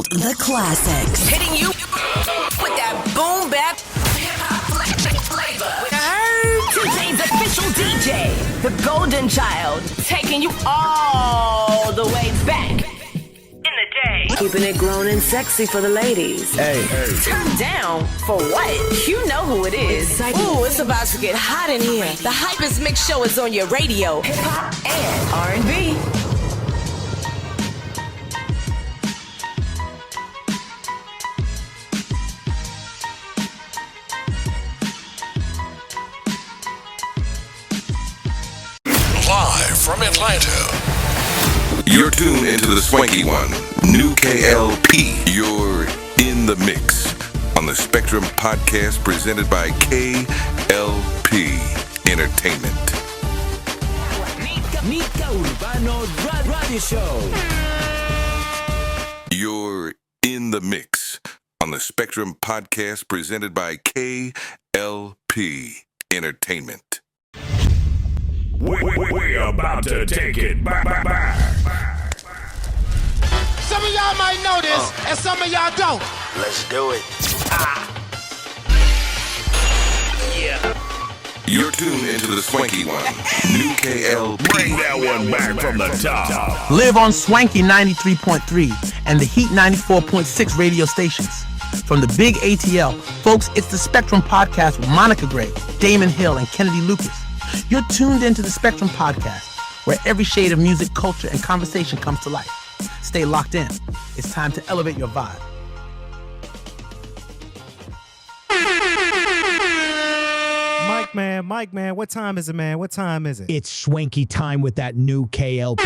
Child, the classics. Hitting you with that boom bap hip-hop flavor. Today's official DJ, the Golden Child, taking you all the way back in the day. Keeping it grown and sexy for the ladies. Hey. Turn down for what? You know who it is. Ooh, it's about to get hot in here. The Hypest Mix Show is on your radio. Hip-hop and R&B. Live from Atlanta, you're tuned into the swanky one, new K.L.P. You're in the mix on the Spectrum podcast presented by K.L.P. Entertainment. Nika Urbano Radio Show. You're in the mix on the Spectrum podcast presented by K.L.P. Entertainment. We're about to take it back. Some of y'all might know this, and some of y'all don't. Let's do it. You're tuned into the swanky one, new K.L.P. Bring that one back from the top. Live on Swanky 93.3 and the Heat 94.6 radio stations. From the big ATL, folks, it's the Spectrum Podcast with Monica Gray, Damon Hill, and Kennedy Lucas. You're tuned into the Spectrum Podcast, where every shade of music, culture, and conversation comes to life. Stay locked in. It's time to elevate your vibe. Mike, man, what time is it, man? What time is it? It's swanky time with that new K.L.P.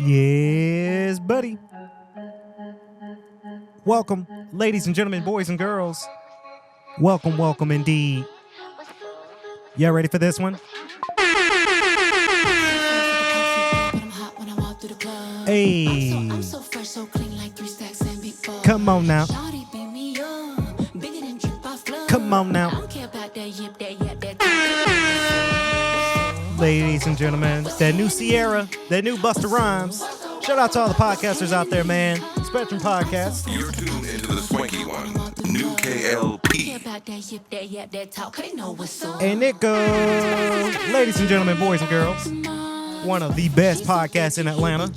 Yes, buddy. Welcome, ladies and gentlemen, boys and girls. Welcome indeed. Y'all ready for this one? Hey. Come on now. Come on now. Ladies and gentlemen, that new Sierra, that new Busta Rhymes. Shout out to all the podcasters out there, man. Spectrum Podcast. You're tuned into the swanky one, new K.L.P. Hey, Nico. Ladies and gentlemen, boys and girls. One of the best podcasts in Atlanta.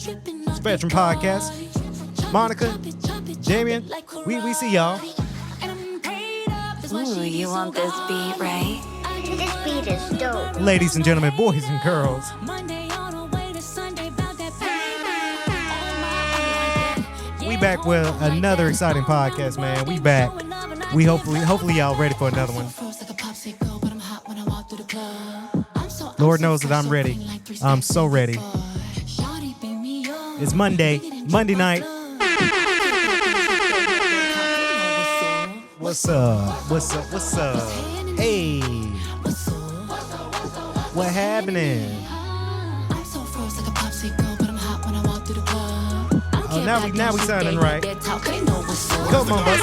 Spectrum Podcast. Monica, Damien, we see y'all. Ooh, you want this beat, right? This beat is dope. Ladies and gentlemen, boys and girls. We back with another exciting podcast, man. We back. We hopefully y'all ready for another one. Lord knows that I'm ready. I'm so ready. It's Monday night. What's up? Hey. What happening? Oh, now we sounding right. Come on, bud.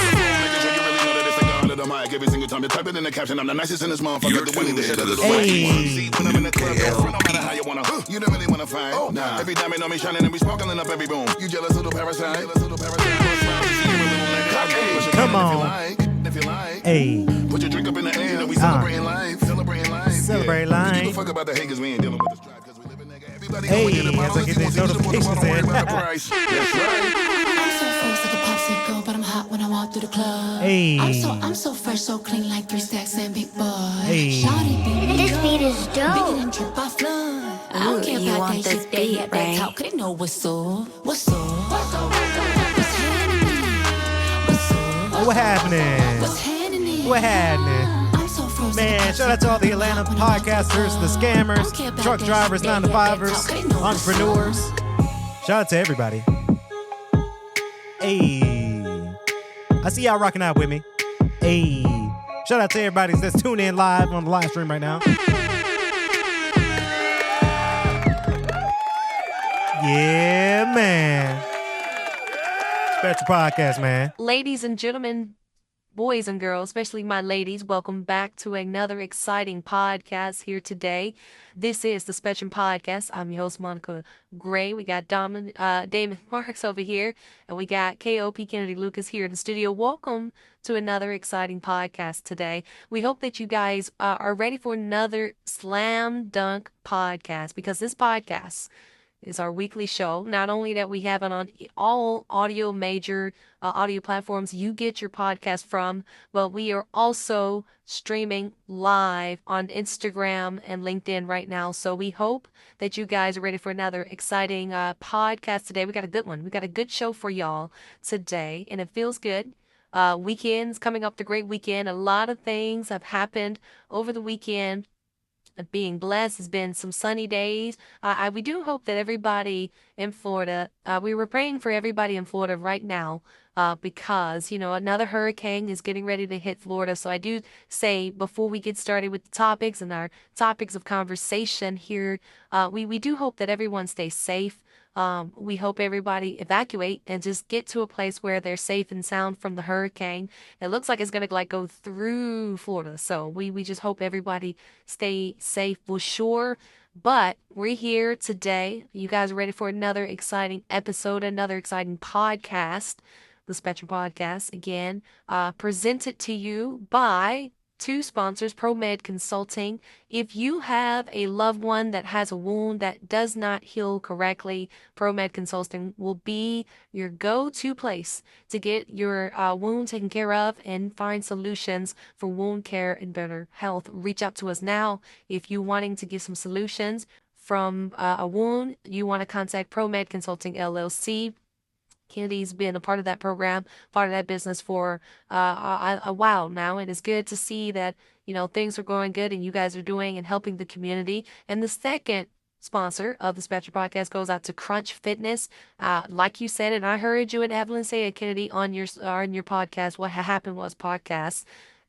Every single time you type it in the caption, I'm the nicest in this motherfucker. You're tuned into the Hey. When I'm in the club, no matter how you wanna, you don't really wanna fight. Nah. Every diamond on me shining and we sparkling up every boom. You jealous little parasite? Come on. If you like. Hey. Put your drink up in the air. We celebrating life. Celebrating life. Celebrate yeah. life. You give a fuck about the haters. We ain't dealing with the strife because we live in nigga. Everybody hey, as I get these notifications in. That's right. But I'm hot when I walk through the club. Hey. I'm so fresh, so clean, like 3 stacks and big boy. Hey. This beat is dope. Bigger than drip off flood. I don't care you about want that this shit, beat, that right? talk, 'cause they know what's up. What's up? What's happening? What's up? What happening? What's happening? What happening? I'm so frozen. Man, shout out to all the Atlanta podcasters, the scammers, truck drivers, 9-to-5ers, entrepreneurs. Shout out to everybody. Hey. I see y'all rocking out with me. Hey. Shout out to everybody that's tuning in live on the live stream right now. Yeah, man. Spectrum Podcast, man. Ladies and gentlemen, boys and girls, especially my ladies, welcome back to another exciting podcast here today. This is the Spectrum Podcast. I'm your host, Monica Gray. We got Damon Marks over here, and we got K.L.P. Kennedy Lucas here in the studio. Welcome to another exciting podcast today. We hope that you guys are ready for another slam dunk podcast, because this podcast is our weekly show. Not only that we have it on all major audio platforms you get your podcast from, but we are also streaming live on Instagram and LinkedIn right now. So we hope that you guys are ready for another exciting podcast today. We got a good one. We got a good show for y'all today, and it feels good. Weekend's coming up, the great weekend. A lot of things have happened over the weekend. Being blessed has been some sunny days. We do hope that everybody in Florida, we were praying for everybody in Florida right now, because, another hurricane is getting ready to hit Florida. So I do say, before we get started with the topics and our topics of conversation here, we do hope that everyone stays safe. We hope everybody evacuate and just get to a place where they're safe and sound from the hurricane. It looks like it's going to go through Florida. So we just hope everybody stay safe for sure. But we're here today. You guys are ready for another exciting episode, another exciting podcast, the Spectrum Podcast, again, presented to you by two sponsors, ProMed Consulting. If you have a loved one that has a wound that does not heal correctly, ProMed Consulting will be your go-to place to get your wound taken care of and find solutions for wound care and better health. Reach out to us now if you're wanting to get some solutions from a wound. You want to contact ProMed Consulting LLC. Kennedy's been a part of that program, part of that business for a while now. And it's good to see that, things are going good and you guys are doing and helping the community. And the second sponsor of the Spectrum Podcast goes out to Crunch Fitness. Like you said, and I heard you and Evelyn say it, Kennedy, on your podcast, What Happened Was podcast.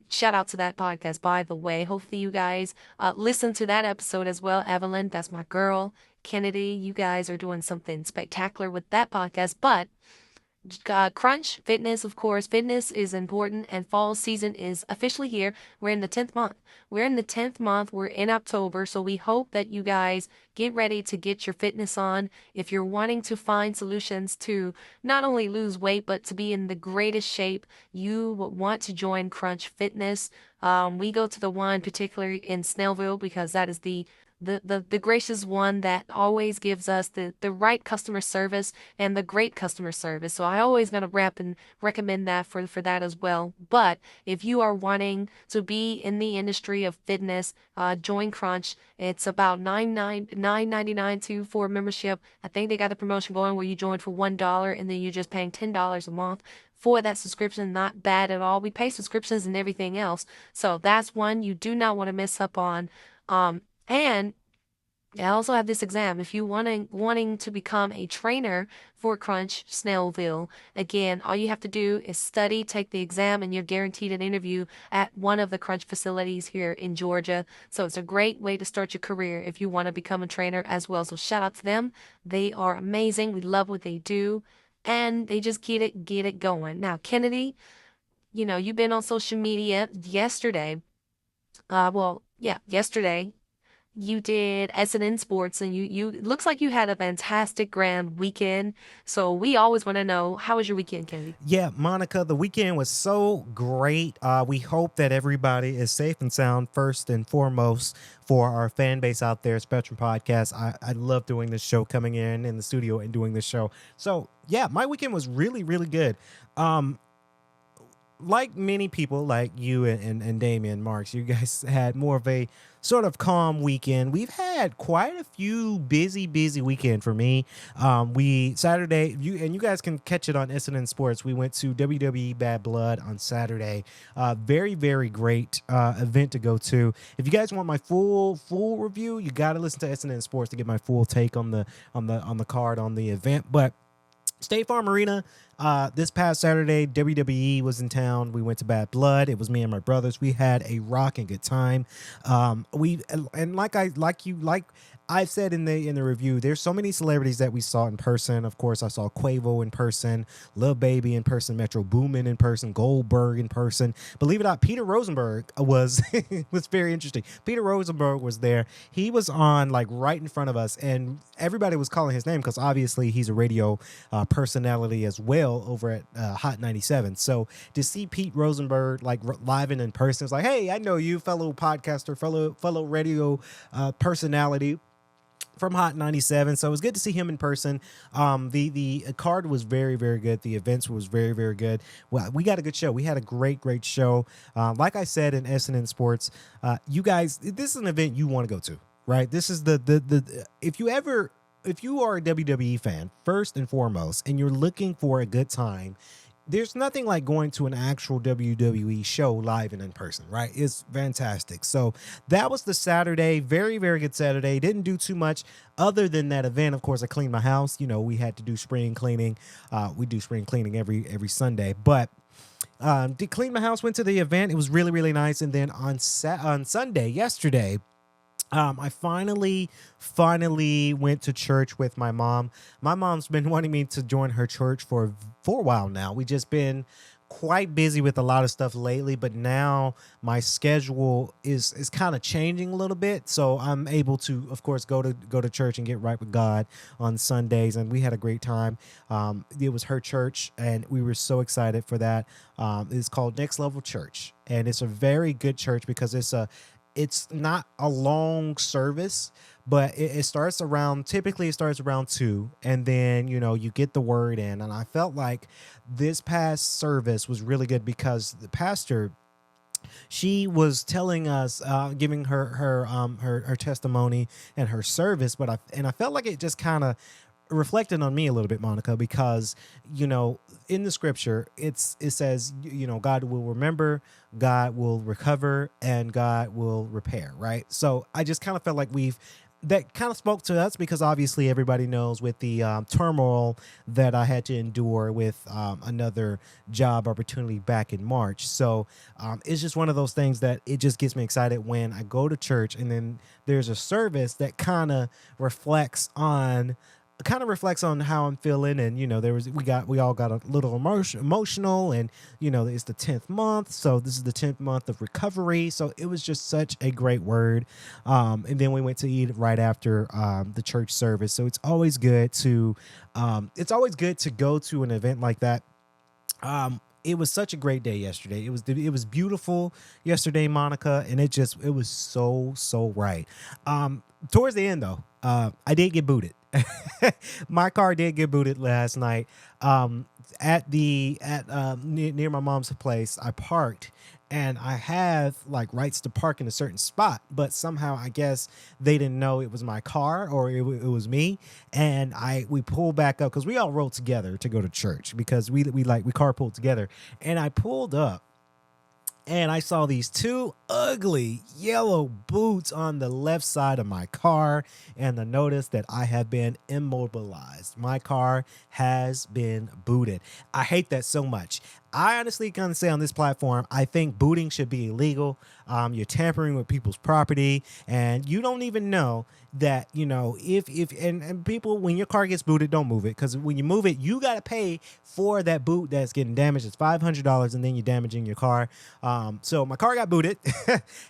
Shout out to that podcast, by the way. Hopefully you guys listen to that episode as well. Evelyn, that's my girl. Kennedy, you guys are doing something spectacular with that podcast. But Crunch Fitness, of course, fitness is important, and fall season is officially here. We're in the 10th month. We're in October, so we hope that you guys get ready to get your fitness on. If you're wanting to find solutions to not only lose weight, but to be in the greatest shape, you want to join Crunch Fitness. We go to the one particularly in Snellville because that is the gracious one that always gives us the right customer service and the great customer service. So I always gonna wrap and recommend that for that as well. But if you are wanting to be in the industry of fitness, join Crunch. It's about $9.99 for membership. I think they got a promotion going where you join for $1 and then you're just paying $10 a month for that subscription. Not bad at all. We pay subscriptions and everything else. So that's one you do not want to miss up on. And I also have this exam. If you wanting to become a trainer for Crunch Snellville, again, all you have to do is study, take the exam, and you're guaranteed an interview at one of the Crunch facilities here in Georgia. So it's a great way to start your career if you want to become a trainer as well. So shout out to them. They are amazing. We love what they do, and they just get it going. Now, Kennedy, you've been on social media yesterday. Yesterday. You did S&N Sports, and you looks like you had a fantastic grand weekend. So we always want to know, how was your weekend, Kennedy? Yeah, Monica, the weekend was so great. We hope that everybody is safe and sound first and foremost for our fan base out there, Spectrum Podcast. I love doing this show, coming in the studio and doing this show. So yeah, my weekend was really, really good. Like many people, like you and Damian Marks, you guys had more of a sort of calm weekend. We've had quite a few busy weekend for me. Saturday, you guys can catch it on S&N Sports. We went to WWE Bad Blood on Saturday. Very, very great event to go to. If you guys want my full review, you got to listen to S&N Sports to get my full take on the card on the event. But State Farm Arena, this past Saturday, WWE was in town. We went to Bad Blood. It was me and my brothers. We had a rocking good time. I've said in the review, there's so many celebrities that we saw in person. Of course, I saw Quavo in person, Lil Baby in person, Metro Boomin in person, Goldberg in person. Believe it or not, Peter Rosenberg was was very interesting. Peter Rosenberg was there. He was on like right in front of us, and everybody was calling his name because obviously he's a radio personality as well over at Hot 97. So to see Pete Rosenberg like live and in person, it's like, hey, I know you, fellow podcaster, fellow radio personality from Hot 97. So it was good to see him in person. The card was very, very good. The events was very, very good. Well, we got a good show. We had a great show. Like I said in SNN Sports, you guys, this is an event you want to go to, right? This is the if you are a WWE fan, first and foremost, and you're looking for a good time, there's nothing like going to an actual WWE show live and in person, right? It's fantastic. So that was the Saturday. Very, very good Saturday. Didn't do too much other than that event. Of course, I cleaned my house. You know, we had to do spring cleaning. We do spring cleaning every Sunday. But did clean my house, went to the event. It was really, really nice. And then on Sunday, yesterday, I finally went to church with my mom. My mom's been wanting me to join her church for a while now. We just been quite busy with a lot of stuff lately, but now my schedule is kind of changing a little bit. So I'm able to, of course, go to church and get right with God on Sundays. And we had a great time. It was her church, and we were so excited for that. It's called Next Level Church, and it's a very good church because it's not a long service, but it starts around, typically it starts around 2, and then, you know, you get the word in. And I felt like this past service was really good because the pastor, she was telling us, giving her testimony and her service, but I felt like it just kind of reflected on me a little bit, Monica, because, you know, in the scripture, it says, you know, God will remember, God will recover, and God will repair, right? So I just kind of felt like that kind of spoke to us because obviously everybody knows with the turmoil that I had to endure with another job opportunity back in March. So it's just one of those things that it just gets me excited when I go to church and then there's a service that kind of reflects on how I'm feeling. And, you know, we all got a little emotional, and, you know, it's the 10th month. So this is the 10th month of recovery. So it was just such a great word. And then we went to eat right after the church service. So it's always good to go to an event like that. It was such a great day yesterday. It was beautiful yesterday, Monica, and it was so right. Towards the end though, I did get booted. My car did get booted last night. Near my mom's place, I parked, and I have like rights to park in a certain spot, but somehow I guess they didn't know it was my car or it was me. And we pulled back up because we all rode together to go to church because we carpooled together, and I pulled up. And I saw these 2 ugly yellow boots on the left side of my car, and the notice that I have been immobilized. My car has been booted. I hate that so much. I honestly can say on this platform, I think booting should be illegal. You're tampering with people's property, and you don't even know that, you know, if people, when your car gets booted, don't move it, because when you move it, you got to pay for that boot that's getting damaged. It's $500, and then you're damaging your car. So my car got booted.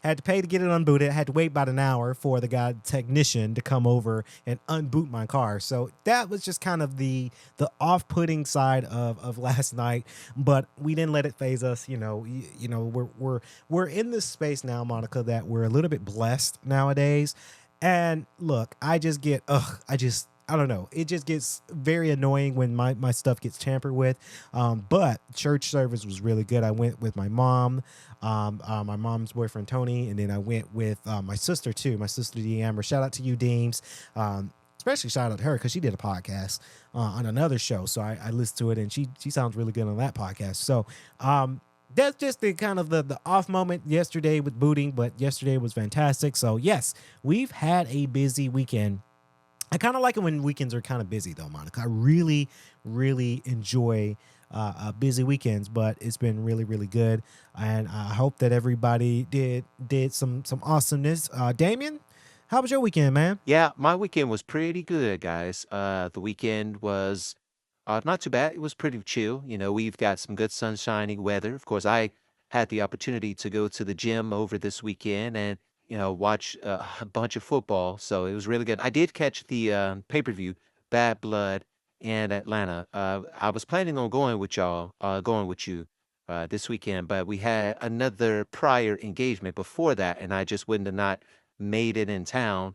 Had to pay to get it unbooted. I had to wait about an hour for the guy technician to come over and unboot my car. So that was just kind of the off-putting side of last night, but we didn't let it phase us. You know, we're in this space now, Monica, that we're a little bit blessed nowadays. And look, I don't know. It just gets very annoying when my stuff gets tampered with. But church service was really good. I went with my mom, my mom's boyfriend, Tony. And then I went with my sister too. My sister, Deamber. Shout out to you, Deems. Especially shout out to her because she did a podcast on another show. So I listened to it, and she sounds really good on that podcast. So that's just the kind of the off moment yesterday with booting, but yesterday was fantastic. So yes, we've had a busy weekend. I kind of like it when weekends are kind of busy though, Monica. I really, really enjoy busy weekends, but it's been really, really good. And I hope that everybody did some awesomeness. Damien, How was your weekend, man? Yeah, my weekend was pretty good, guys. The weekend was not too bad. It was pretty chill. You know, we've got some good sunshiny weather. Of course, I had the opportunity to go to the gym over this weekend and, watch a bunch of football. So it was really good. I did catch the pay-per-view, Bad Blood in Atlanta. I was planning on going with you this weekend, but we had another prior engagement before that, and I just wouldn't have not made it in town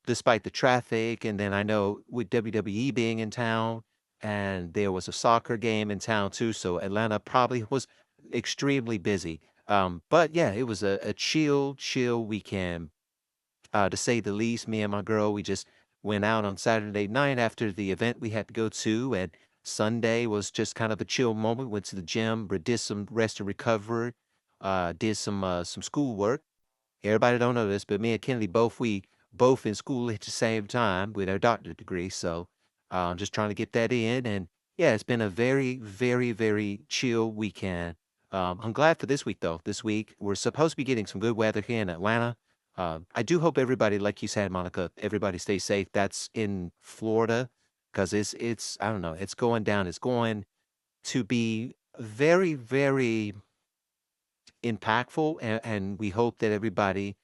despite the traffic. And then I know with WWE being in town, and there was a soccer game in town too, so Atlanta probably was extremely busy. But yeah, it was a chill weekend, to say the least. Me and my girl, we just went out on Saturday night after the event we had to go to, and Sunday was just kind of a chill moment. Went to the gym, did some rest and recovery, did some schoolwork. Everybody don't know this, but me and Kennedy we both in school at the same time with our doctorate degree. So just trying to get that in. And yeah, it's been a very, very, very chill weekend. I'm glad for this week though. This week we're supposed to be getting some good weather here in Atlanta. I do hope everybody, like you said, Monica, everybody stays safe. That's in Florida because it's I don't know, it's going down. It's going to be very, very impactful, and we hope that everybody,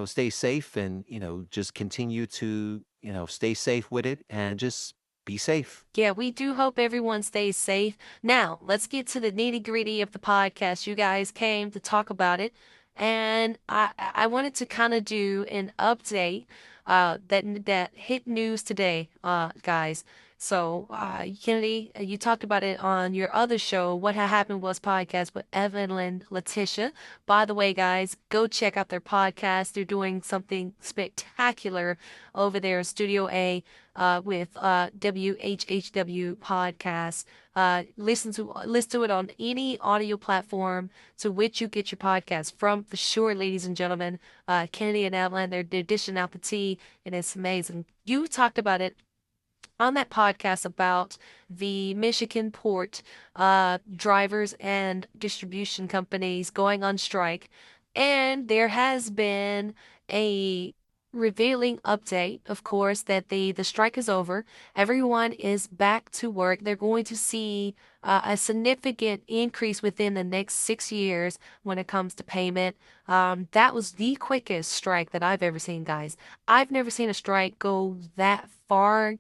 stays safe and, just continue to, stay safe with it and just be safe. Yeah, we do hope everyone stays safe. Now, let's get to the nitty-gritty of the podcast. You guys came to talk about it, and I wanted to kind of do an update that hit news today, guys. So, Kennedy, you talked about it on your other show, What Had Happened Was podcast with Evan and Letitia. By the way, guys, go check out their podcast. They're doing something spectacular over there, Studio A, with WHHW podcast. Listen to it on any audio platform to which you get your podcast from. For sure, ladies and gentlemen, Kennedy and Evelyn, they're dishing out the tea, and it's amazing. You talked about it on that podcast about the Michigan port drivers and distribution companies going on strike. And there has been a revealing update, of course, that the strike is over. Everyone is back to work. They're going to see a significant increase within the next 6 years when it comes to payment. That was the quickest strike that I've ever seen, guys. I've never seen a strike go that far,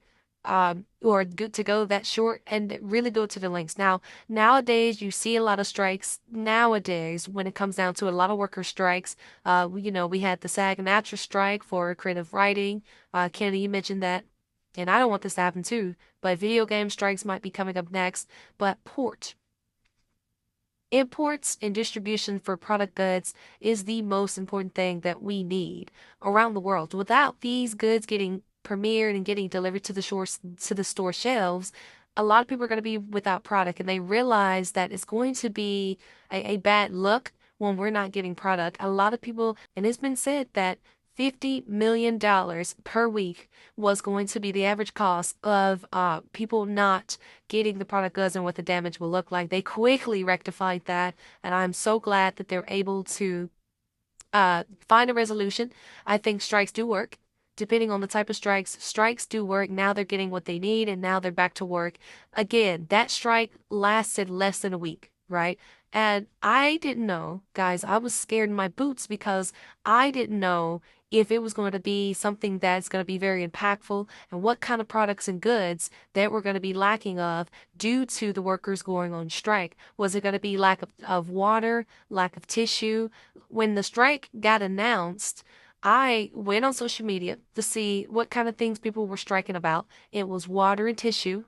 or good to go that short and really go to the lengths. Now, nowadays, you see a lot of strikes nowadays when it comes down to a lot of worker strikes. We had the SAG-AFTRA strike for creative writing. Kennedy, you mentioned that. And I don't want this to happen too, but video game strikes might be coming up next. But imports and distribution for product goods is the most important thing that we need around the world. Without these goods getting premiered and getting delivered to the store shelves, a lot of people are going to be without product, and they realize that it's going to be a bad look when we're not getting product. A lot of people, and it's been said that $50 million per week was going to be the average cost of people not getting the product goods and what the damage will look like. They quickly rectified that, and I'm so glad that they're able to find a resolution. I think strikes do work. Depending on the type of strikes do work. Now they're getting what they need, and now they're back to work. Again, that strike lasted less than a week, right? And I didn't know, guys, I was scared in my boots because I didn't know if it was going to be something that's going to be very impactful and what kind of products and goods that we're going to be lacking of due to the workers going on strike. Was it going to be lack of water, lack of tissue? When the strike got announced, I went on social media to see what kind of things people were striking about. It was water and tissue,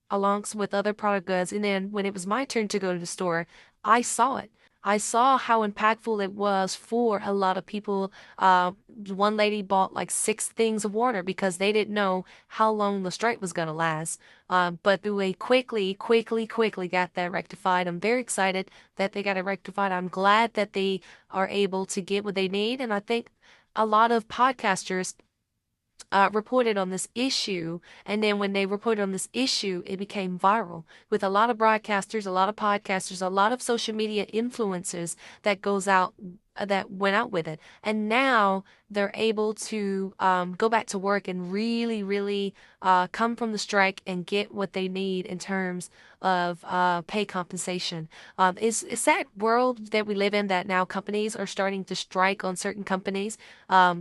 along with other product goods. And then when it was my turn to go to the store, I saw it. I saw how impactful it was for a lot of people. One lady bought like 6 things of water because they didn't know how long the strike was going to last. But they quickly got that rectified. I'm very excited that they got it rectified. I'm glad that they are able to get what they need. And I think a lot of podcasters reported on this issue, and then when they reported on this issue, it became viral with a lot of broadcasters, a lot of podcasters, a lot of social media influencers that goes out that went out with it. And now they're able to go back to work and really, really come from the strike and get what they need in terms of pay compensation. It's that world that we live in that now companies are starting to strike on certain companies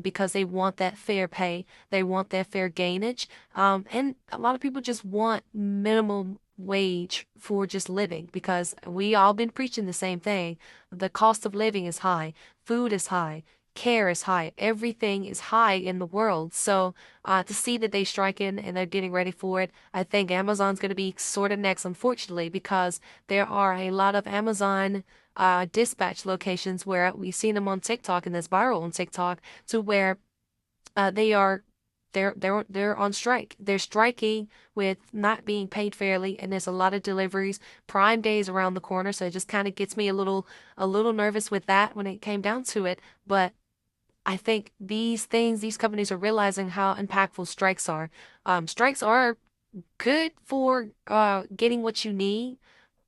because they want that fair pay. They want that fair gainage. And a lot of people just want minimum wage for just living because we all been preaching the same thing. The cost of living is high, food is high, care is high, everything is high in the world. So to see that they striking and they're getting ready for it, I think Amazon's going to be sort of next, unfortunately, because there are a lot of Amazon dispatch locations where we've seen them on TikTok and that's viral on TikTok to where they are they're on strike. They're striking with not being paid fairly, and there's a lot of deliveries. Prime Day is around the corner, so it just kind of gets me a little nervous with that when it came down to it. But I think these companies are realizing how impactful strikes are. Strikes are good for getting what you need,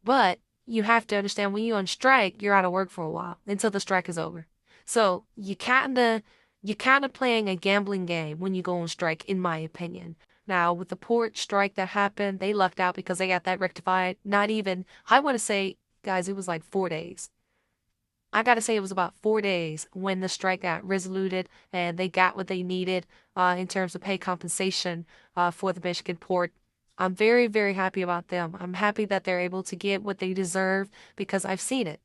but you have to understand when you're on strike, you're out of work for a while until the strike is over. So you're kind of playing a gambling game when you go on strike, in my opinion. Now, with the port strike that happened, they lucked out because they got that rectified. Not even, I want to say, guys, it was like 4 days. I got to say it was about 4 days when the strike got resoluted and they got what they needed in terms of pay compensation for the Michigan port. I'm very, very happy about them. I'm happy that they're able to get what they deserve because I've seen it.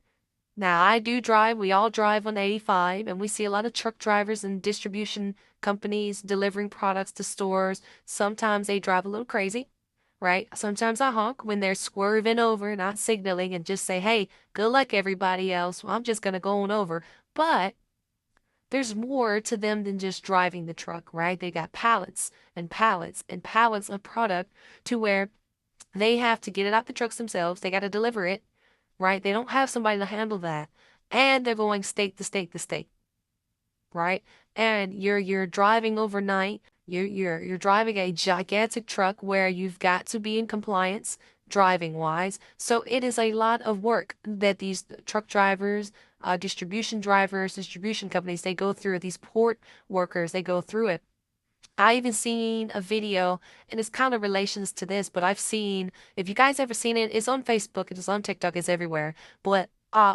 Now, I do drive, we all drive on 85, and we see a lot of truck drivers and distribution companies delivering products to stores. Sometimes they drive a little crazy, right? Sometimes I honk when they're swerving over, not signaling, and just say, hey, good luck, everybody else. Well, I'm just going to go on over. But there's more to them than just driving the truck, right? They got pallets and pallets and pallets of product to where they have to get it out the trucks themselves. They got to deliver it, right? They don't have somebody to handle that. And they're going state to state to state, right? And you're driving overnight. You're driving a gigantic truck where you've got to be in compliance driving wise. So it is a lot of work that these truck drivers, distribution drivers, distribution companies, they go through. These port workers, they go through it. I even seen a video, and it's kind of relations to this, but I've seen, if you guys ever seen it, it's on Facebook, it's on TikTok, it's everywhere. But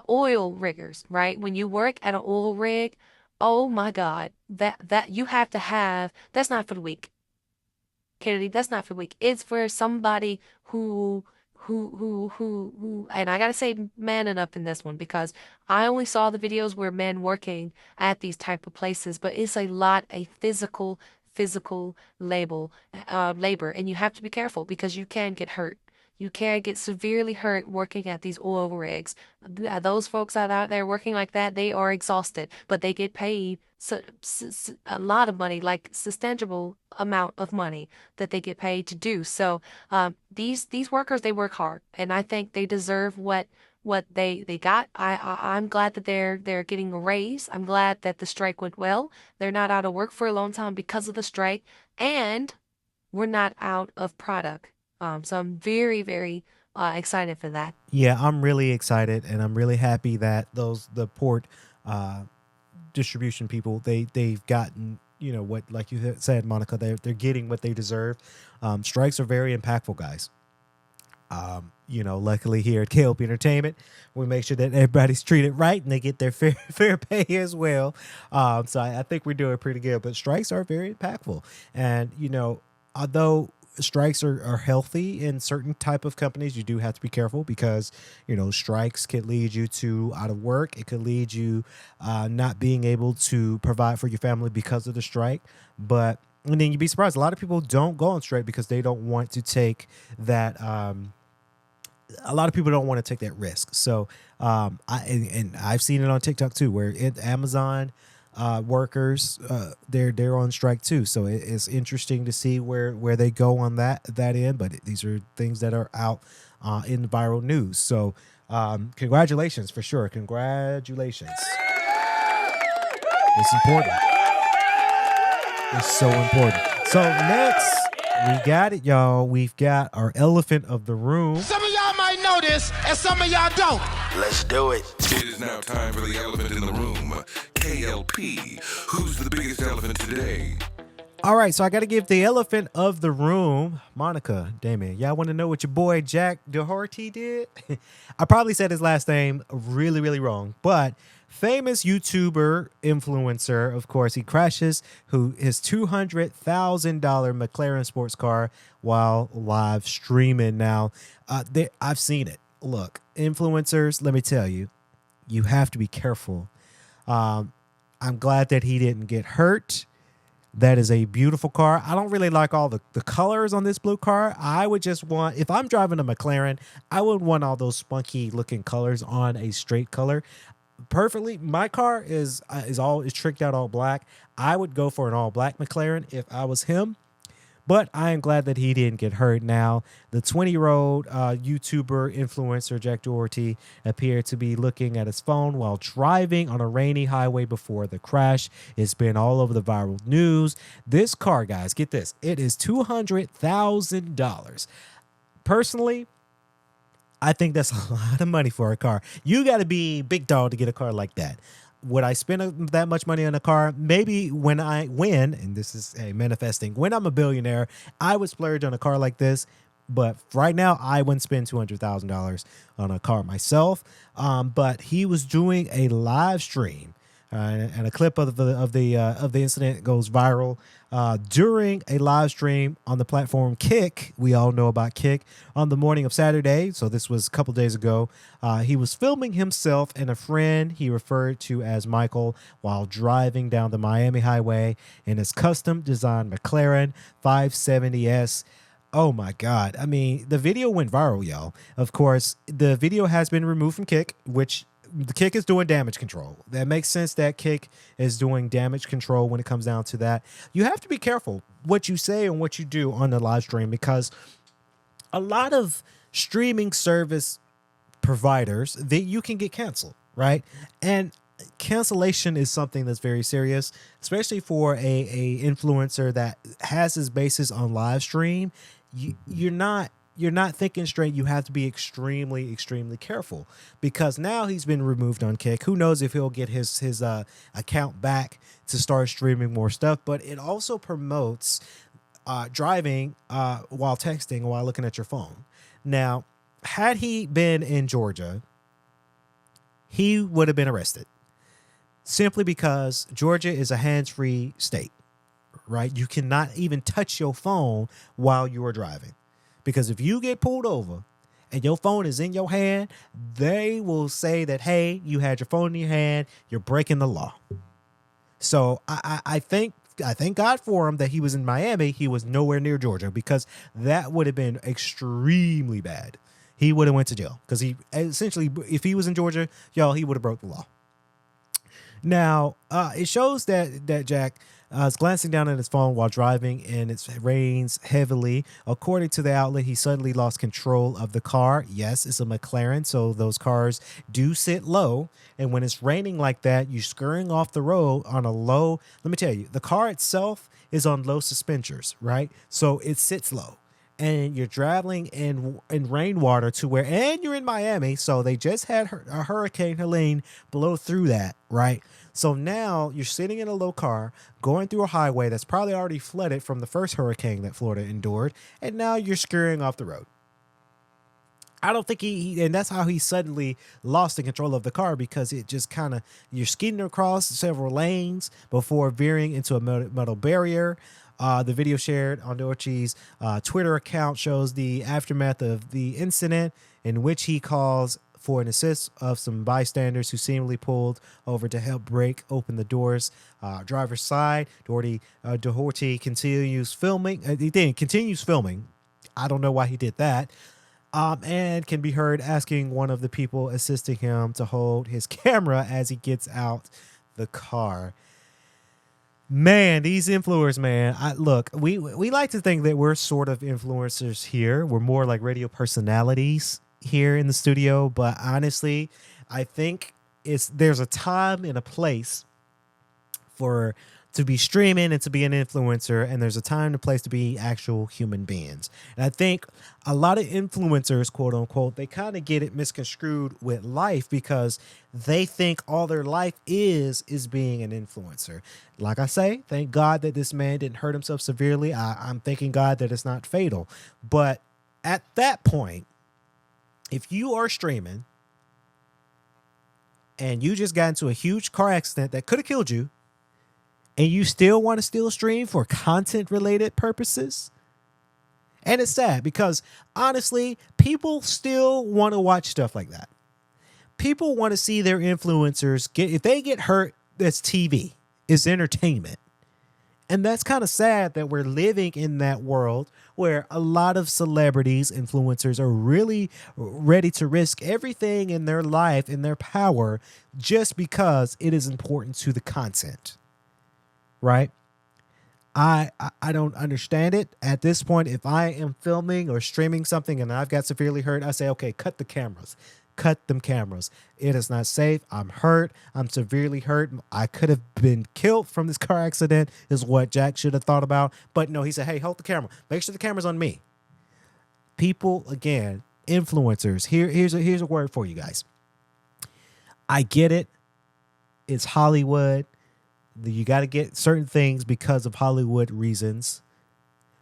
oil riggers, right? When you work at an oil rig, oh my God, that you have to have, that's not for the weak. Kennedy, that's not for the weak. It's for somebody who, and I gotta say manning up in this one because I only saw the videos where men working at these type of places, but it's a physical labor, and you have to be careful because you can get hurt. You can get severely hurt working at these oil rigs. Those folks out there working like that, they are exhausted, but they get paid a lot of money, like substantial amount of money that they get paid to do. So these workers, they work hard, and I think they deserve what they got. I'm glad that they're getting a raise. I'm glad that the strike went well. They're not out of work for a long time because of the strike, and we're not out of product. So I'm very, very excited for that. Yeah, I'm really excited, and I'm really happy that the port distribution people, they've gotten, you know, what, like you said, Monica, they're getting what they deserve. Strikes are very impactful, guys. You know, luckily here at K.L.P Entertainment, we make sure that everybody's treated right and they get their fair pay as well. So I think we're doing pretty good. But strikes are very impactful, and you know, although strikes are healthy in certain type of companies, you do have to be careful because, you know, strikes can lead you to out of work. It could lead you not being able to provide for your family because of the strike. But and then you'd be surprised, a lot of people don't go on strike because they don't want to take that. A lot of people don't want to take that risk. So I've seen it on TikTok too, where Amazon workers, they're on strike too. So it's interesting to see where they go on that end. But these are things that are out in the viral news. So congratulations for sure. Congratulations. It's important. It's so important. So next, we got it, y'all. We've got our elephant of the room. Some of y'all might know this, and some of y'all don't. Let's do it. It is now time for the elephant in the room. K.L.P. Who's the biggest elephant today? All right, so I got to give the elephant of the room, Monica, Damien. Y'all want to know what your boy Jack Doherty did? I probably said his last name really, really wrong, but famous YouTuber influencer, of course, he crashes his $200,000 McLaren sports car while live streaming. Now, I've seen it. Look, influencers, let me tell you, you have to be careful. I'm glad that he didn't get hurt. That is a beautiful car. I don't really like all the colors on this blue car. I would just want, if I'm driving a McLaren, I would want all those spunky looking colors on a straight color. Perfectly. My car is tricked out all black. I would go for an all black McLaren if I was him. But I am glad that he didn't get hurt. Now, the 20-year-old YouTuber influencer Jack Doherty appeared to be looking at his phone while driving on a rainy highway before the crash. It's been all over the viral news. This car, guys, get this. It is $200,000. Personally, I think that's a lot of money for a car. You got to be big dog to get a car like that. Would I spend that much money on a car? Maybe when I win, and this is manifesting, when I'm a billionaire, I would splurge on a car like this. But right now, I wouldn't spend $200,000 on a car myself. But he was doing a live stream, and a clip of the incident goes viral during a live stream on the platform Kick. We all know about Kick. On the morning of Saturday, so this was a couple days ago, he was filming himself and a friend he referred to as Michael while driving down the Miami highway in his custom designed McLaren 570S. Oh my God. I mean, the video went viral, y'all. Of course, the video has been removed from Kick, which the Kick is doing damage control. That makes sense that Kick is doing damage control when it comes down to that. You have to be careful what you say and what you do on the live stream, because a lot of streaming service providers, that you can get canceled, right? And cancellation is something that's very serious, especially for a influencer that has his basis on live stream. You're not thinking straight. You have to be extremely, extremely careful, because now he's been removed on Kick. Who knows if he'll get his account back to start streaming more stuff. But it also promotes driving while texting, while looking at your phone. Now, had he been in Georgia, he would have been arrested, simply because Georgia is a hands-free state, right? You cannot even touch your phone while you are driving. Because if you get pulled over and your phone is in your hand, they will say that, hey, you had your phone in your hand, you're breaking the law. So I thank God for him that he was in Miami. He was nowhere near Georgia, because that would have been extremely bad. He would have went to jail, because he essentially, if he was in Georgia, y'all, he would have broke the law. Now, it shows that Jack is glancing down at his phone while driving, and it rains heavily. According to the outlet, he suddenly lost control of the car. Yes, it's a McLaren, so those cars do sit low. And when it's raining like that, you're scurrying off the road on a low. Let me tell you, the car itself is on low suspenders, right? So it sits low. And you're traveling in rainwater to where, and you're in Miami, so they just had a Hurricane Helene blow through that, right? So now you're sitting in a low car, going through a highway that's probably already flooded from the first hurricane that Florida endured, and now you're scurrying off the road. I don't think and that's how he suddenly lost the control of the car, because it just kind of, you're skidding across several lanes before veering into a metal barrier. The video shared on Doherty's Twitter account shows the aftermath of the incident, in which he calls for an assist of some bystanders who seemingly pulled over to help break open the doors. Driver's side, Doherty continues filming. Continues filming. I don't know why he did that. And can be heard asking one of the people assisting him to hold his camera as he gets out the car. Man, these influencers, man. Look, we like to think that we're sort of influencers here. We're more like radio personalities here in the studio, but honestly, I think there's a time and a place for to be streaming and to be an influencer, and there's a time and a place to be actual human beings. And I think a lot of influencers, quote unquote, they kind of get it misconstrued with life because they think all their life is being an influencer. Like I say, thank God that this man didn't hurt himself severely. I'm thanking God that it's not fatal. But at that point, if you are streaming and you just got into a huge car accident that could have killed you, and you still want to still stream for content related purposes. And it's sad because honestly, people still want to watch stuff like that. People want to see their influencers if they get hurt, that's TV, it's entertainment. And that's kind of sad that we're living in that world where a lot of celebrities, influencers are really ready to risk everything in their life, in their power, just because it is important to the content. Right? I don't understand it. At this point, if I am filming or streaming something and I've got severely hurt, I say, okay, cut the cameras. Cut them cameras. It is not safe. I'm hurt. I'm severely hurt. I could have been killed from this car accident is what Jack should have thought about. But no, he said, hey, hold the camera. Make sure the camera's on me. People, again, influencers. Here's a word for you guys. I get it. It's Hollywood. You got to get certain things because of Hollywood reasons,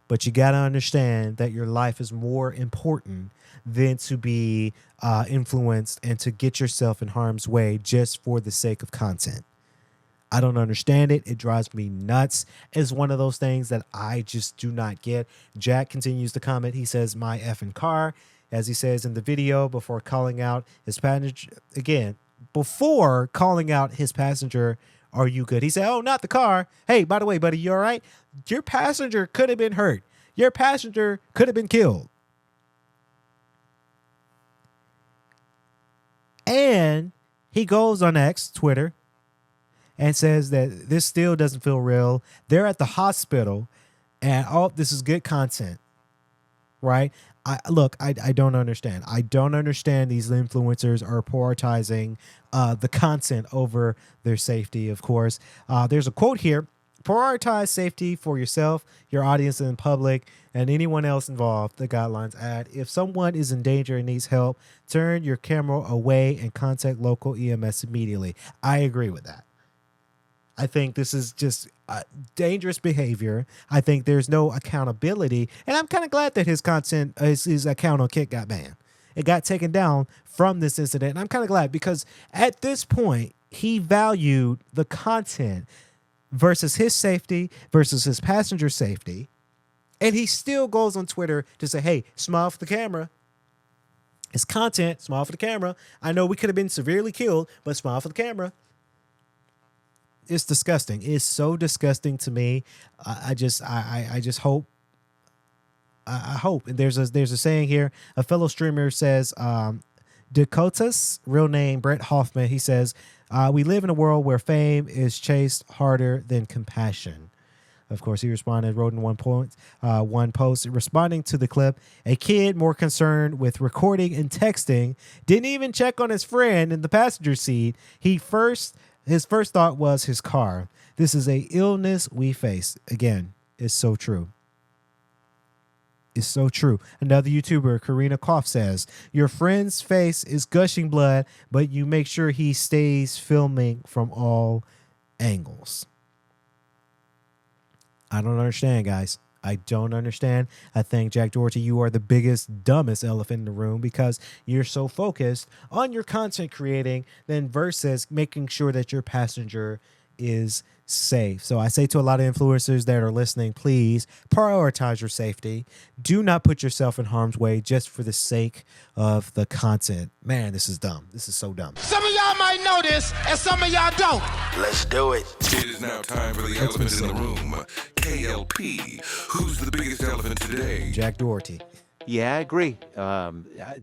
but you got to understand that your life is more important than to be influenced and to get yourself in harm's way just for the sake of content. I don't understand it. It drives me nuts. It's one of those things that I just do not get. Jack continues to comment. He says, my effing car, as he says in the video before calling out his passenger. Again, before calling out his passenger, are you good? He said, oh, not the car. Hey, by the way, buddy, you all right? Your passenger could have been hurt. Your passenger could have been killed. And he goes on X, Twitter, and says that this still doesn't feel real. They're at the hospital, and this is good content, right? I don't understand. I don't understand these influencers are prioritizing the content over their safety, of course. There's a quote here. Prioritize safety for yourself, your audience and public, and anyone else involved, the guidelines add. If someone is in danger and needs help, turn your camera away and contact local EMS immediately. I agree with that. I think this is just dangerous behavior. I think there's no accountability. And I'm kind of glad that his content, his account on Kick got banned. It got taken down from this incident. And I'm kind of glad because at this point, he valued the content versus his safety versus his passenger safety. And he still goes on Twitter to say, hey, smile for the camera. It's content, smile for the camera. I know we could have been severely killed, but smile for the camera. It's disgusting. It's so disgusting to me. I just hope. I hope. And there's a saying here. A fellow streamer says, Dakota's real name, Brett Hoffman. He says, we live in a world where fame is chased harder than compassion. Of course, he responded, wrote in one post responding to the clip. A kid more concerned with recording and texting didn't even check on his friend in the passenger seat. His first thought was his car. This is a illness we face. Again, it's so true. It's so true. Another YouTuber, Karina Koff, says, your friend's face is gushing blood, but you make sure he stays filming from all angles. I don't understand, guys. I don't understand. I think, Jack Doherty, you are the biggest, dumbest elephant in the room because you're so focused on your content creating than versus making sure that your passenger is safe. So I say to a lot of influencers that are listening, please prioritize your safety. Do not put yourself in harm's way just for the sake of the content. Man, this is dumb. This is so dumb. Some of y'all might know this, and some of y'all don't. Let's do it. It is now time for the elephant in the room. K.L.P. Who's the biggest elephant today? Jack Doherty. Yeah, I agree.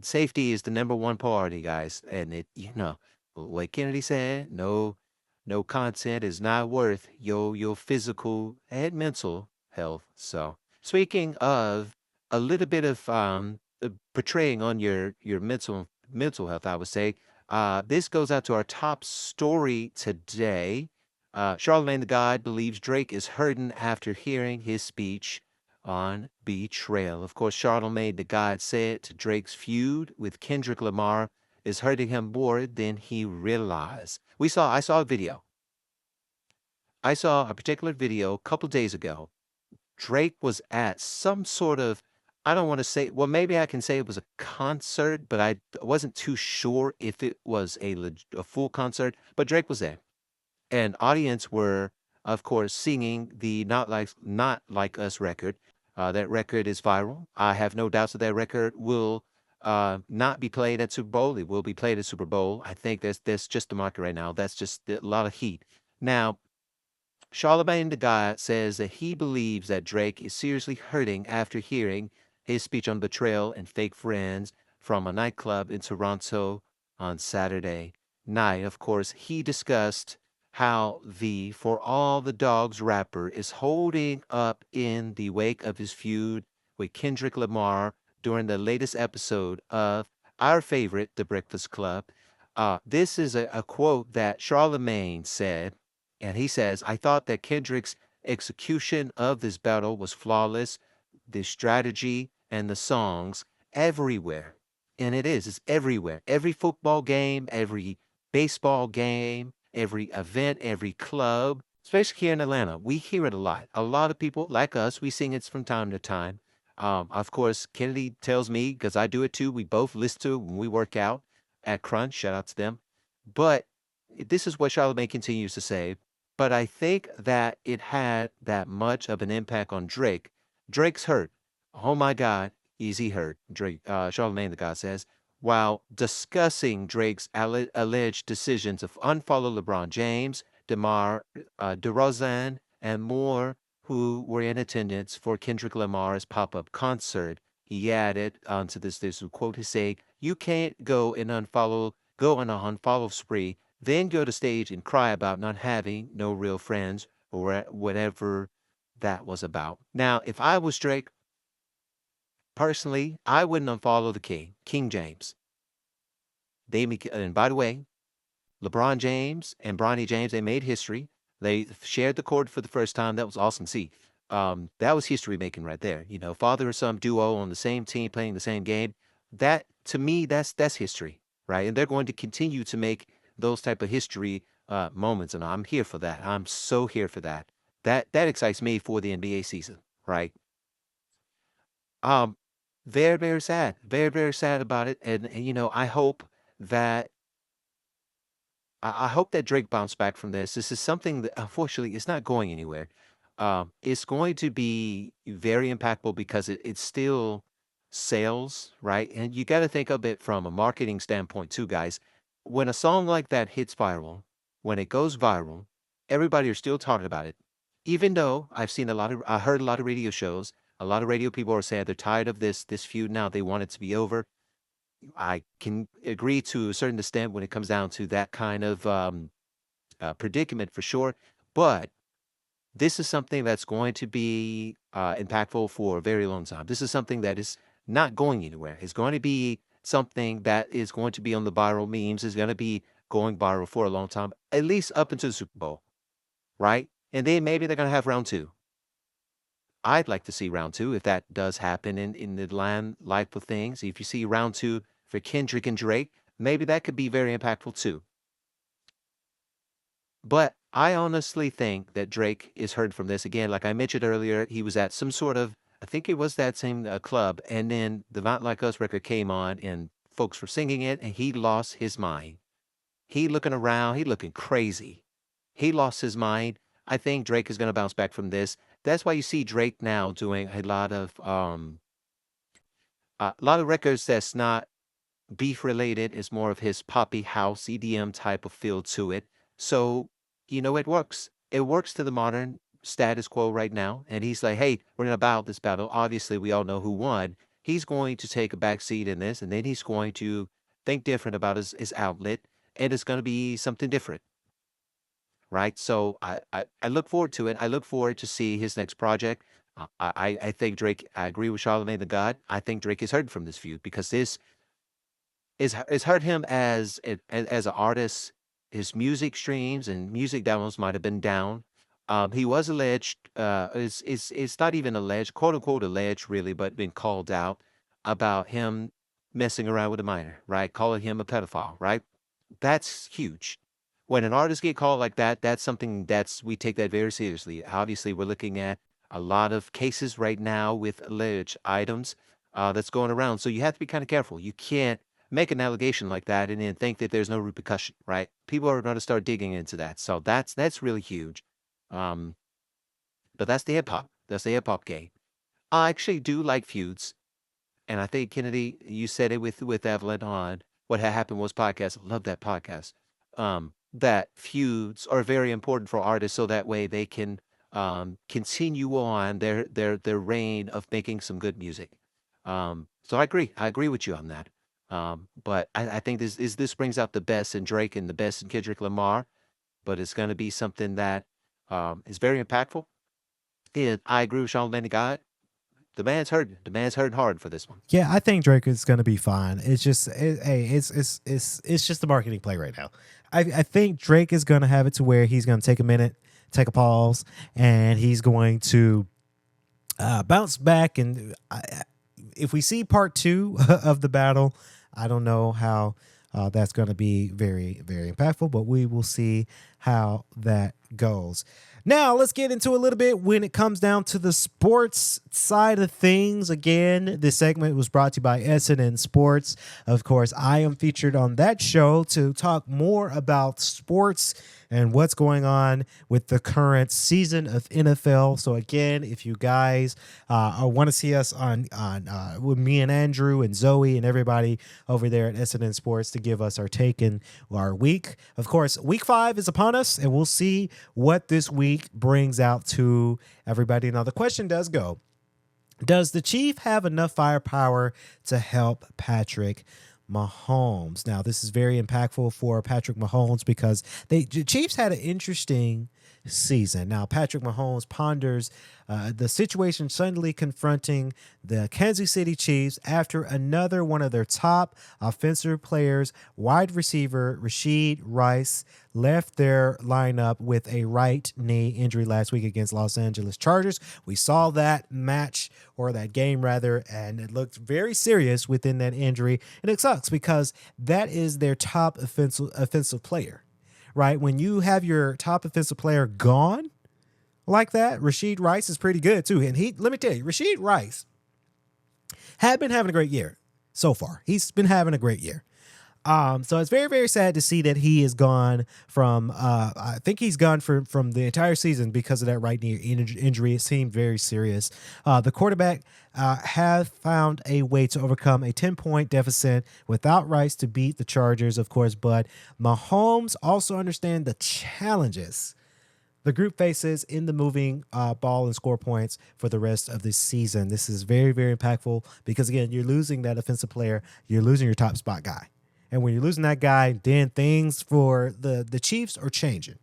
Safety is the number one priority, guys. And it, like Kennedy said, no content is not worth your physical and mental health. So speaking of a little bit of portraying on your mental health, I would say this goes out to our top story today. Charlemagne the God believes Drake is hurting after hearing his speech on Betrayal. Of course, Charlemagne the God said to Drake's feud with Kendrick Lamar is hurting him more than he realized. I saw a video. I saw a particular video a couple days ago. Drake was at some sort of, I don't want to say, well, maybe I can say it was a concert, but I wasn't too sure if it was a full concert, but Drake was there. And audience were, of course, singing the Not Like Us record. That record is viral. I have no doubts that that record will not be played at Super Bowl. It will be played at Super Bowl. I think that's just the market right now. That's just a lot of heat. Now, Charlemagne the God says that he believes that Drake is seriously hurting after hearing his speech on betrayal and fake friends from a nightclub in Toronto on Saturday night. Of course, he discussed how the For All the Dogs rapper is holding up in the wake of his feud with Kendrick Lamar during the latest episode of our favorite, The Breakfast Club. This is a quote that Charlemagne said, and he says, I thought that Kendrick's execution of this battle was flawless. The strategy and the songs everywhere. And it is, it's everywhere. Every football game, every baseball game, every event, every club, especially here in Atlanta. We hear it a lot. A lot of people like us, we sing it from time to time. Of course, Kennedy tells me, because I do it too, we both listen to it when we work out at Crunch. Shout out to them. But this is what Charlamagne continues to say. But I think that it had that much of an impact on Drake. Drake's hurt. Oh my God, is he hurt? Drake, Charlamagne the God says, while discussing Drake's alleged decision to unfollow LeBron James, DeMar DeRozan, and more who were in attendance for Kendrick Lamar's pop-up concert. He added onto this quote, he said, you can't go on an unfollow spree, then go to stage and cry about not having no real friends or whatever that was about. Now, if I was Drake, personally, I wouldn't unfollow the King James. And by the way, LeBron James and Bronny James, they made history. They shared the court for the first time. That was awesome to see. That was history making right there. You know, father and son duo on the same team playing the same game. That to me, that's history, right? And they're going to continue to make those type of history moments, and I'm here for that. I'm so here for that. That excites me for the NBA season, right? Um, very very sad, very sad about it, and you know, I hope that I hope that Drake bounced back from this. This is something that unfortunately is not going anywhere. It's going to be very impactful because it still sells, right? And you got to think of it from a marketing standpoint too, guys. When a song like that hits viral, when it goes viral, everybody are still talking about it. Even though I heard a lot of radio shows, a lot of radio people are saying they're tired of this feud now. They want it to be over. I can agree to a certain extent when it comes down to that kind of predicament for sure. But this is something that's going to be impactful for a very long time. This is something that is not going anywhere. It's going to be something that is going to be on the viral memes, is going to be going viral for a long time, at least up until the Super Bowl, right? And then maybe they're going to have round two. I'd like to see round two if that does happen in the land life of things. If you see round two for Kendrick and Drake, maybe that could be very impactful too. But I honestly think that Drake is hurt from this. Again, like I mentioned earlier, he was at some sort of, I think it was that same club, and then the Not Like Us record came on, and folks were singing it, and he lost his mind. He looking around, he looking crazy. He lost his mind. I think Drake is going to bounce back from this. That's why you see Drake now doing a lot of records that's not beef related. It's more of his poppy house EDM type of feel to it. So, you know, it works. It works to the modern status quo right now. And he's like, hey, we're going to battle this battle. Obviously, we all know who won. He's going to take a back seat in this, and then he's going to think different about his outlet, and it's going to be something different. Right. So I look forward to it. I look forward to see his next project. I think Drake, I agree with Charlamagne the God. I think Drake is hurt from this feud because this is hurt him as an artist his music streams and music downloads might have been down. He was alleged, it's not even alleged, quote unquote alleged really, but been called out about him messing around with a minor, right? Calling him a pedophile, right? That's huge. When an artist get called like that, that's something we take that very seriously. Obviously, we're looking at a lot of cases right now with alleged items that's going around. So you have to be kind of careful. You can't make an allegation like that and then think that there's no repercussion, right? People are going to start digging into that. So that's really huge. Um, but that's the hip hop. That's the hip hop game. I actually do like feuds, and I think Kennedy, you said it with Evelyn on what had happened was podcast. I love that podcast. That feuds are very important for artists, so that way they can continue on their reign of making some good music. So I agree. I agree with you on that. But I think this brings out the best in Drake and the best in Kendrick Lamar. But it's going to be something that is very impactful. And I agree with Sean Lenny God. The man's hurting. The man's hurting hard for this one. Yeah, I think Drake is going to be fine. It's just, hey, it's just a marketing play right now. I think Drake is going to have it to where he's going to take a minute, take a pause, and he's going to bounce back. And if we see part 2 of the battle, I don't know how that's going to be very, very impactful, but we will see how that goes. Now, let's get into a little bit when it comes down to the sports side of things. Again, this segment was brought to you by S&N Sports. Of course, I am featured on that show to talk more about sports and what's going on with the current season of NFL. So again, if you guys want to see us on with me and Andrew and Zoe and everybody over there at S&N Sports to give us our take in our week. Of course, week 5 is upon us, and we'll see what this week brings out to everybody. Now, the question does go, does the Chief have enough firepower to help Patrick Mahomes? Now, this is very impactful for Patrick Mahomes because the Chiefs had an interesting season. Now, Patrick Mahomes ponders the situation suddenly confronting the Kansas City Chiefs after another one of their top offensive players, wide receiver Rashid Rice, left their lineup with a right knee injury last week against Los Angeles Chargers. We saw that match, or that game rather, and it looked very serious within that injury. And it sucks because that is their top offensive player, right? When you have your top offensive player gone like that, Rashid Rice is pretty good too. And let me tell you, Rashid Rice had been having a great year so far. He's been having a great year. So it's very, very sad to see that he is gone from, I think he's gone from the entire season because of that right knee injury. It seemed very serious. The quarterback have found a way to overcome a 10-point deficit without Rice to beat the Chargers, of course, but Mahomes also understand the challenges the group faces in the moving ball and score points for the rest of this season. This is very, very impactful because, again, you're losing that offensive player. You're losing your top spot guy. And when you're losing that guy, then things for the Chiefs are changing,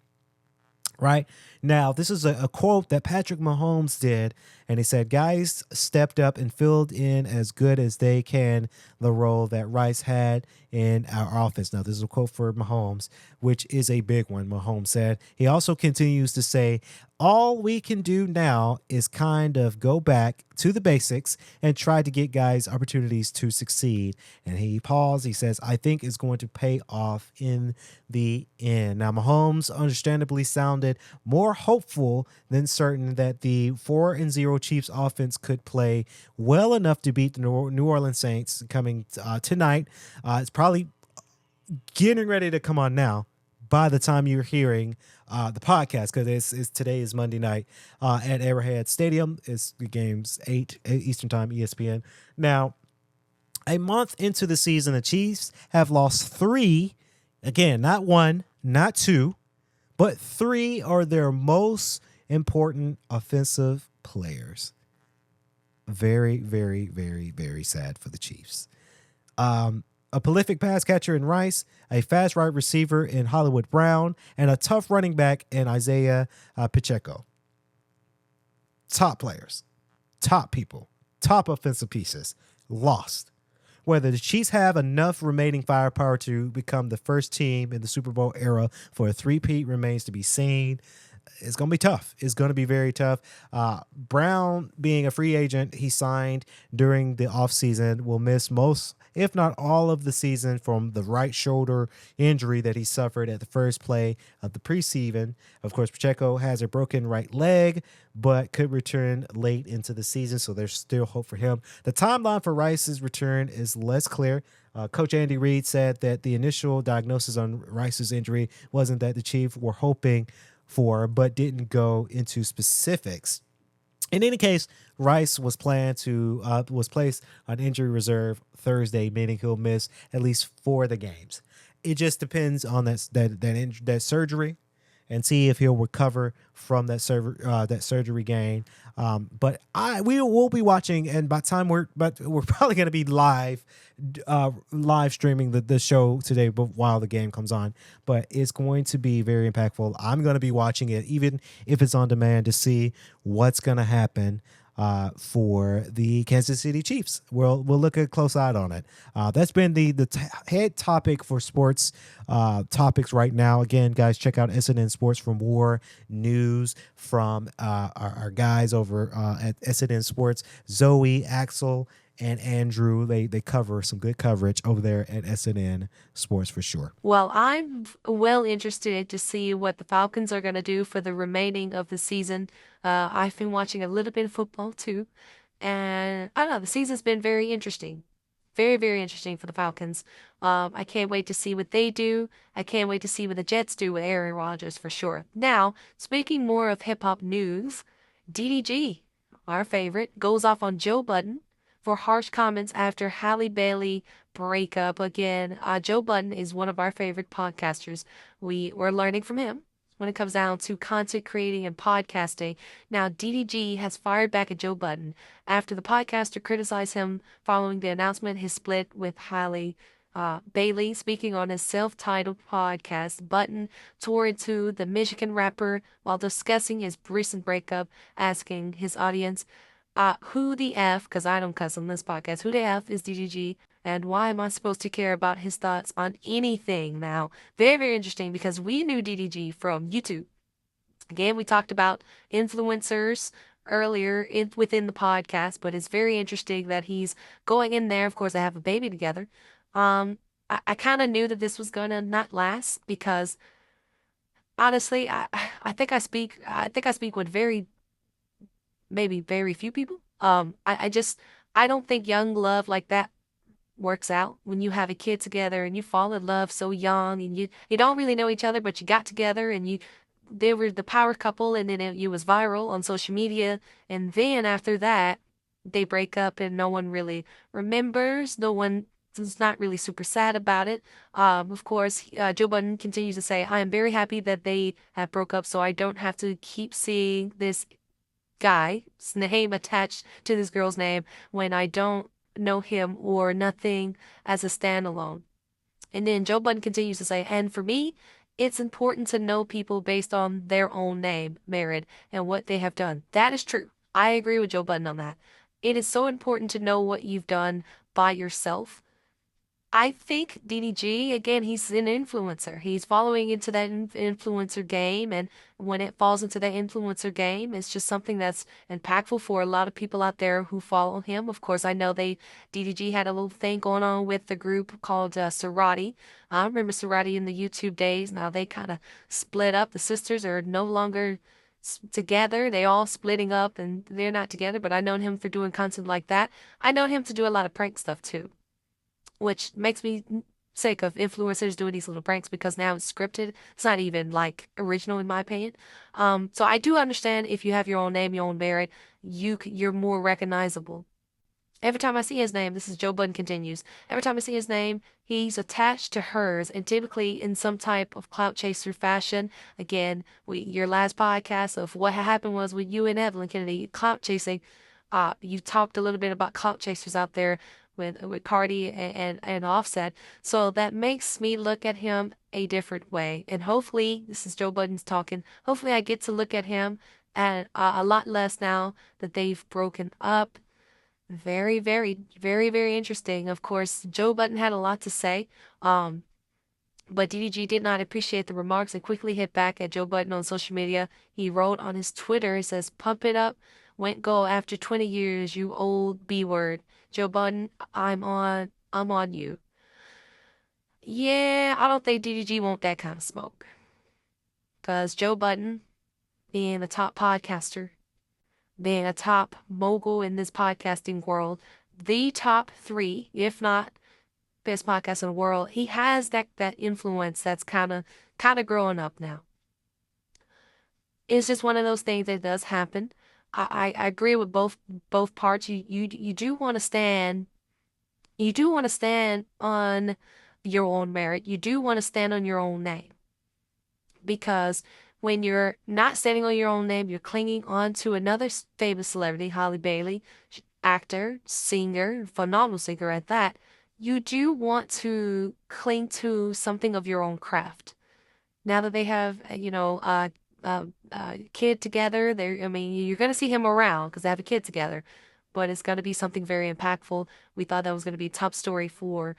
right? Now, this is a quote that Patrick Mahomes did, and he said, guys stepped up and filled in as good as they can the role that Rice had in our offense. Now, this is a quote for Mahomes, which is a big one, Mahomes said. He also continues to say, all we can do now is kind of go back to the basics and try to get guys opportunities to succeed. And he paused. He says, I think it's going to pay off in the end. Now, Mahomes understandably sounded more hopeful than certain that the 4-0 Chiefs offense could play well enough to beat the New Orleans Saints coming tonight. It's probably getting ready to come on now by the time you're hearing the podcast, because today is Monday night at Arrowhead Stadium. It's the game's 8 Eastern Time, ESPN. Now, a month into the season, the Chiefs have lost 3, again, not 1, not 2, but 3 are their most important offensive players. Very, very, very, very sad for the Chiefs. A prolific pass catcher in Rice, a fast right receiver in Hollywood Brown, and a tough running back in Isaiah Pacheco. Top players, top people, top offensive pieces, lost. Whether the Chiefs have enough remaining firepower to become the first team in the Super Bowl era for a three-peat remains to be seen. It's going to be tough. It's going to be very tough. Brown, being a free agent, he signed during the offseason, will miss most, if not all, of the season from the right shoulder injury that he suffered at the first play of the preseason. Of course, Pacheco has a broken right leg, but could return late into the season, so there's still hope for him. The timeline for Rice's return is less clear. Coach Andy Reid said that the initial diagnosis on Rice's injury wasn't that the Chiefs were hoping for, but didn't go into specifics. In any case, Rice was placed on injury reserve Thursday, meaning he'll miss at least 4 of the games. It just depends on that surgery, and see if he'll recover from that surgery gain. But we will be watching, and by the time we're probably going to be live streaming the show today, but while the game comes on. But it's going to be very impactful. I'm going to be watching it, even if it's on demand, to see what's going to happen for the Kansas City Chiefs. We'll look a close eye on it. That's been the head topic for sports topics right now. Again, guys, check out SNN Sports for more news from our guys over at SNN Sports. Zoe, Axel, and Andrew, they cover some good coverage over there at SNN Sports for sure. Well, I'm well interested to see what the Falcons are going to do for the remaining of the season. I've been watching a little bit of football too, and I don't know, the season's been very interesting. Very, very interesting for the Falcons. I can't wait to see what they do. I can't wait to see what the Jets do with Aaron Rodgers for sure. Now, speaking more of hip-hop news, DDG, our favorite, goes off on Joe Budden for harsh comments after Halle Bailey breakup. Again, Joe Budden is one of our favorite podcasters. We're learning from him when it comes down to content creating and podcasting. Now, DDG has fired back at Joe Budden after the podcaster criticized him following the announcement his split with Halle Bailey. Speaking on his self-titled podcast, Budden tore into the Michigan rapper while discussing his recent breakup, asking his audience, who the F, because I don't cuss on this podcast, who the F is DDG, and why am I supposed to care about his thoughts on anything now? Very, very interesting, because we knew DDG from YouTube. Again, we talked about influencers earlier within the podcast, but it's very interesting that he's going in there. Of course, they have a baby together. I kind of knew that this was going to not last, because honestly, I think I speak with maybe very few people. I don't think young love like that works out when you have a kid together and you fall in love so young and you don't really know each other, but you got together and they were the power couple, and then it was viral on social media, and then after that they break up and no one really remembers. No one is not really super sad about it. Of course, Joe Budden continues to say, I am very happy that they have broke up so I don't have to keep seeing this guy's name attached to this girl's name when I don't know him or nothing as a standalone. And then Joe Budden continues to say, and for me, it's important to know people based on their own name, merit, and what they have done. That is true. I agree with Joe Budden on that. It is so important to know what you've done by yourself. I think DDG, again, he's an influencer. He's following into that influencer game, and when it falls into that influencer game, it's just something that's impactful for a lot of people out there who follow him. Of course, I know DDG had a little thing going on with the group called Sorority. I remember Sorority in the YouTube days. Now they kind of split up. The sisters are no longer together. They all splitting up, and they're not together, but I known him for doing content like that. I known him to do a lot of prank stuff too, which makes me sick of influencers doing these little pranks, because now it's scripted. It's not even like original in my opinion. So I do understand if you have your own name, your own merit, you're more recognizable. Every time I see his name, this is Joe Budden continues, every time I see his name, he's attached to hers, and typically in some type of clout chaser fashion. Again, your last podcast of what happened was with you and Evelyn Kennedy, clout chasing. You talked a little bit about clout chasers out there with Cardi and Offset. So that makes me look at him a different way. And hopefully, this is Joe Budden's talking, hopefully I get to look at him and a lot less now that they've broken up. Very, very, very, very interesting. Of course, Joe Budden had a lot to say. But DDG did not appreciate the remarks and quickly hit back at Joe Budden on social media. He wrote on his Twitter, it says, "Pump it up, went go after 20 years, you old B word. Joe Budden, I'm on you." Yeah, I don't think DDG want that kind of smoke. Because Joe Budden, being a top podcaster, being a top mogul in this podcasting world, the top three, if not best podcast in the world, he has that influence that's kind of growing up now. It's just one of those things that does happen. I agree with both parts. You do want to stand. You do want to stand on your own merit. You do want to stand on your own name. Because when you're not standing on your own name, you're clinging on to another famous celebrity, Halle Bailey, actor, singer, phenomenal singer at that. You do want to cling to something of your own craft. Now that they have, kid together, you're going to see him around because they have a kid together, but it's going to be something very impactful. We thought that was going to be a top story for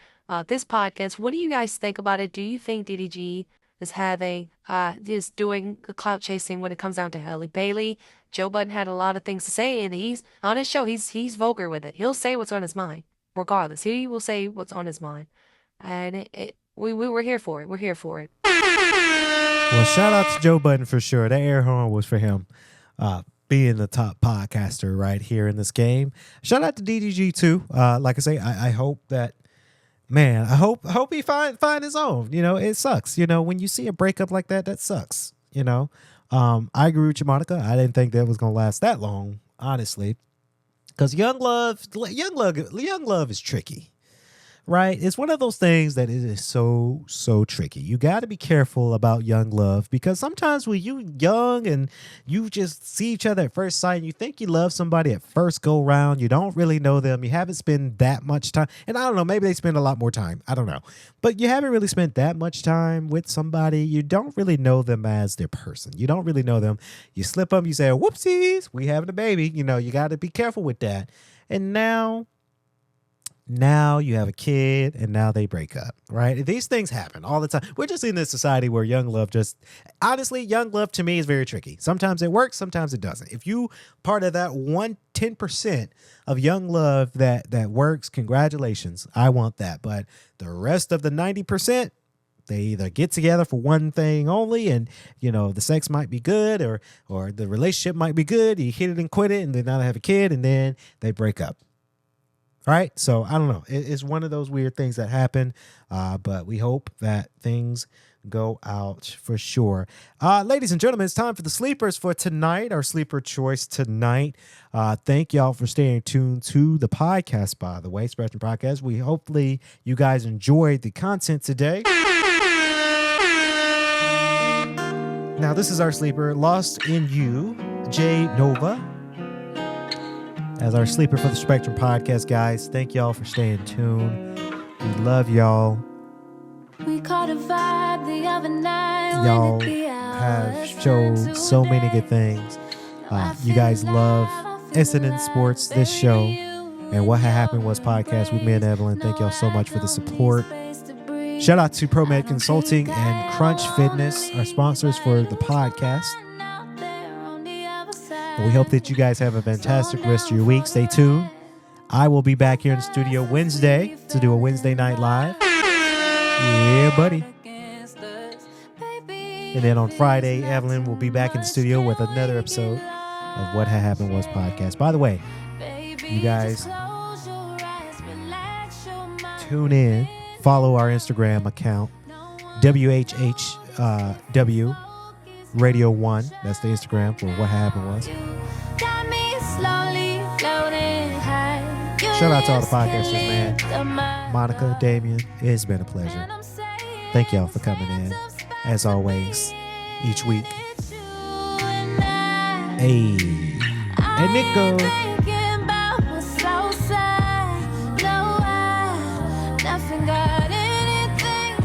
this podcast. What do you guys think about it? Do you think DDG is doing the clout chasing when it comes down to Halle Bailey? Joe Budden had a lot of things to say, and he's on his show. He's vulgar with it. He'll say what's on his mind, regardless. He will say what's on his mind, and we were here for it. We're here for it. Well, shout out to Joe Budden for sure. That air horn was for him, being the top podcaster right here in this game. Shout out to DDG too. Like I say, I hope that, man, I hope he find his own. You know, it sucks. You know, when you see a breakup like that, that sucks. You know, I agree with you, Monica. I didn't think that was gonna last that long, honestly, because young love is tricky. Right? It's one of those things that it is so tricky. You got to be careful about young love, because sometimes when you young and you just see each other at first sight and you think you love somebody at first go round, you don't really know them. You haven't spent that much time. And I don't know, maybe they spend a lot more time. I don't know. But you haven't really spent that much time with somebody. You don't really know them as their person. You don't really know them. You slip up, you say, whoopsies, we having a baby. You know, you got to be careful with that. And now you have a kid, and now they break up, right? These things happen all the time. We're just in this society where young love to me is very tricky. Sometimes it works, sometimes it doesn't. If you part of that 10% of young love that works, congratulations. I want that. But the rest of the 90%, they either get together for one thing only, and you know the sex might be good, or the relationship might be good. You hit it and quit it, and then now they have a kid, and then they break up. Right? So I don't know. It's one of those weird things that happen, but we hope that things go out for sure. Ladies and gentlemen, it's time for the sleepers for tonight, our sleeper choice tonight. Thank y'all for staying tuned to the podcast, by the way, Spectrum Podcast. Hopefully you guys enjoyed the content today. Now, this is our sleeper, Lost in You, J Nova, as our sleeper for the Spectrum Podcast, guys. Thank y'all for staying tuned. We love y'all. We caught a vibe the other night. Y'all have showed so many good things. You guys love Incident Sports, this show, and What Had Happened Was podcast with me and Evelyn. Thank y'all so much for the support. Shout out to ProMed Consulting and Crunch Fitness, our sponsors for the podcast. We hope that you guys have a fantastic rest of your week. Stay tuned. I will be back here in the studio Wednesday to do a Wednesday night live. Yeah, buddy. And then on Friday, Evelyn will be back in the studio with another episode of What Had Happened Was podcast. By the way, you guys tune in, follow our Instagram account, WHHW Radio 1. That's the Instagram for What Happened Was. Shout out to all the podcasters, man. Monica, Damien, it's been a pleasure. Thank y'all for coming in, as always, each week. Hey, and Nico.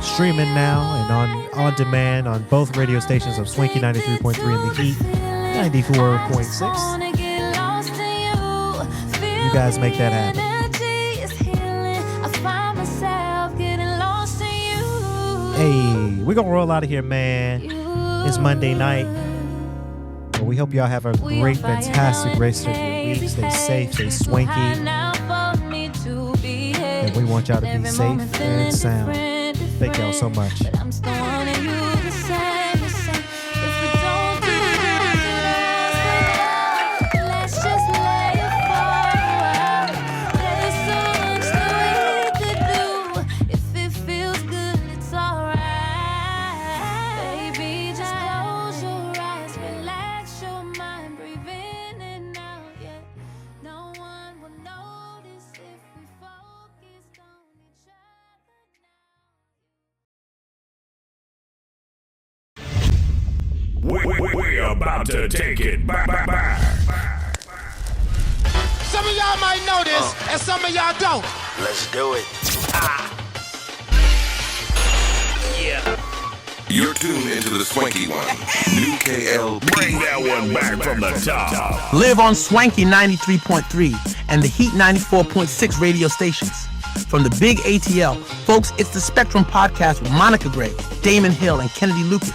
Streaming now and on demand on both radio stations of Swanky 93.3 and The Heat 94.6. You you guys make that happen. Hey, we're going to roll out of here, man. It's Monday night. Well, we hope y'all have a great, fantastic rest of your week. Stay safe, stay swanky. And we want y'all to be safe and sound. Thank y'all so much. We're about to take it back. Some of y'all might know this, and some of y'all don't. Let's do it. Yeah. You're tuned into the Swanky One. New K.L.P. Bring that one back from the top. Live on Swanky 93.3 and the Heat 94.6 radio stations. From the big ATL, folks, it's the Spectrum Podcast with Monica Gray, Damon Hill, and Kennedy Lucas.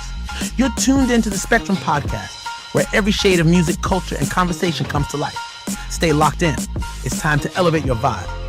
You're tuned into the Spectrum Podcast, where every shade of music, culture, and conversation comes to life. Stay locked in. It's time to elevate your vibe.